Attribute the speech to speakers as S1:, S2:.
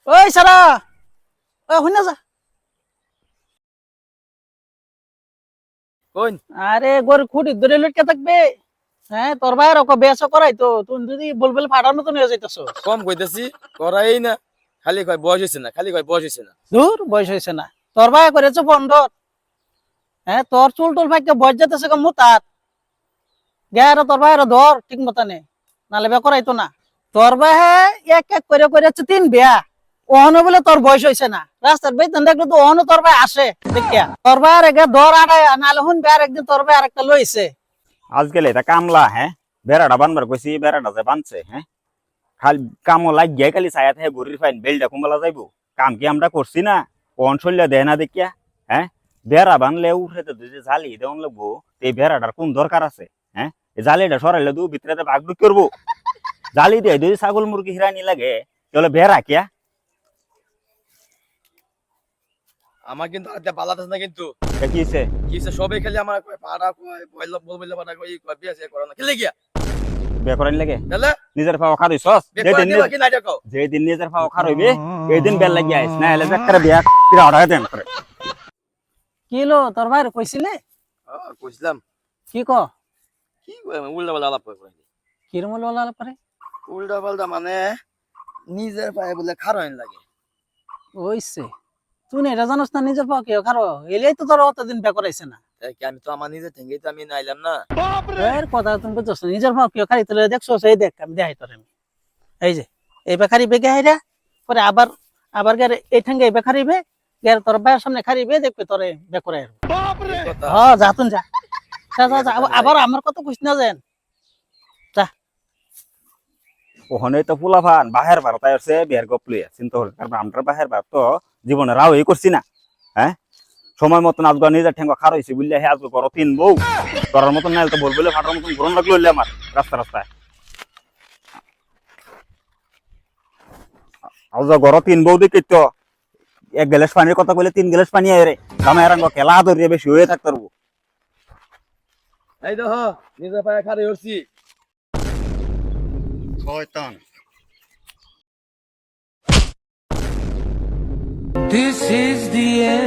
S1: ওই সারা ওই হই না যা
S2: কোন
S1: আরে গরু খুঁটি ধরে লটকে থাকবে। হ্যাঁ তোর ভাইয়ের ওকে বেসো করাই তো তুই যদি বলবল ফাটানো তো নিয়ে যাইতেছ।
S2: কম কইতেছি করাই না, খালি কয় বয়স হয়েছে না, খালি কয় বয়স হয়েছে না।
S1: দূর বয়স হয়েছে না, তোর ভাই করেছে বন্ধর। হ্যাঁ তোর চুল টুল ফাইকে বয়স যেতেছে কম মুতাত গের তোর ভাইয়ের ধর ঠিক মতো নে, নালে বে করাইতো না। তোর ভাই এক এক করে করেছে 3 বিয়া, ওহনো বলে তোর বয়স হয়েছে না। রাস্তার বেতন দেখলে তো ওহনো তোর ভাই আসে দেখিয়া তোর ভাই আর এগে ধর আড়াই নালে হুন বে আর একদিন তোর ভাই আর একটা লইছে।
S3: আজকাল এটা কামলা হ্যাঁ বেড়াটা বানবার কইছি বেড়াটা যে বানছে হ্যাঁ খালি কামও লাগিয়ে খালি ছায়াত হ্যাঁ ঘুরির ফাইন বেলটা কুম্বলা যাইবো কাম কি আমরা করছি না কোন শৈল্য দেয় না দেখিয়া হ্যাঁ বেড়া বানলে উঠে তো যদি জালি দেওয়ান লাগবো এই বেড়াটার কোন দরকার আছে হ্যাঁ এই জালিটা সরাইলে দু ভিতরে ভাগ ঢুক করবো জালি দিয়ে যদি ছাগল মুরগি হিরানি লাগে তাহলে বেড়া কিয়া
S2: আমার কিন্তু হাতে পালাতেছ না কিন্তু
S3: কি হইছে?
S2: কি হইছে, সবাই খালি আমার কয় পাড়া কয় বইল বলবইলে পাড়া কয় কয় বিয়া সে করো না খেলে গিয়া
S3: বিয়ে করাইন লাগে
S2: তাহলে
S3: নিজের পাও খার হইছস
S2: বেকরা দিবা কি না দেখো।
S3: যেদিন নিজের পাও খার হইবে এই দিন বেল লাগি আইস না এলে একটা বিয়া কিরা অর্ডার দেন করে
S1: কি লো তোর ভাইয়ের কইছিলে
S2: কইছিলাম
S1: কি ক
S2: কি কয় উল্টা পাল্টা আলাপ করে
S1: কিরমল বলা পরে
S2: উল্টা পাল্টা মানে নিজের পায়ে বলে খারইন লাগে।
S1: ওইছে তুই না এটা জানোস না নিজের পাও কেউ খারো এলেই তো তোর অতদিন বে করাইছে না।
S2: তাই কি আমি তো আমার নিজে থেকেই তো আমি নাইলাম না।
S1: এর কথা তুমি বুঝছস না, নিজের পাও কেউ খারি তুলে দেখছস এই দেখ আমি দেখাই তোর আমি এই যে এই বেকারি বেগে হাইরা পরে আবার আবার গের এই ঠেঙ্গে বেকারিবে গের তোর ভাইয়ের সামনে খারিবে দেখবে তোরে বে করে
S2: কথা
S1: হ্যাঁ যা তুই যা যা যা যা, আবার আমার কথা কইস না যেন যা।
S3: ওখানে তো ফুলাফান বাহের বার তাই হচ্ছে বিয়ের গপ লইয়া চিন্তা হল কারণ আমরা বাহের বার তো জীবনে রাও এই করছি না হ্যাঁ সময় মতন আজকে নিজের ঠেঙ্গা খার হয়েছে বুঝলে হ্যাঁ আজকে করো 3 বউ করার মতন নাই তো বলবলে ফাটার মতন গরম লাগলো আমার রাস্তা রাস্তায় আজ গড় 3 বউ দেখি তো 1 গ্লাস পানির কথা কইলে 3 গ্লাস পানি আয় রে আমার এরাঙ্গ খেলা ধরিয়ে বেশি হয়ে থাকতে পারবো।
S2: এই দেখো নিজের পায়ে খারে হচ্ছি।
S3: শয়তান
S4: This is the end.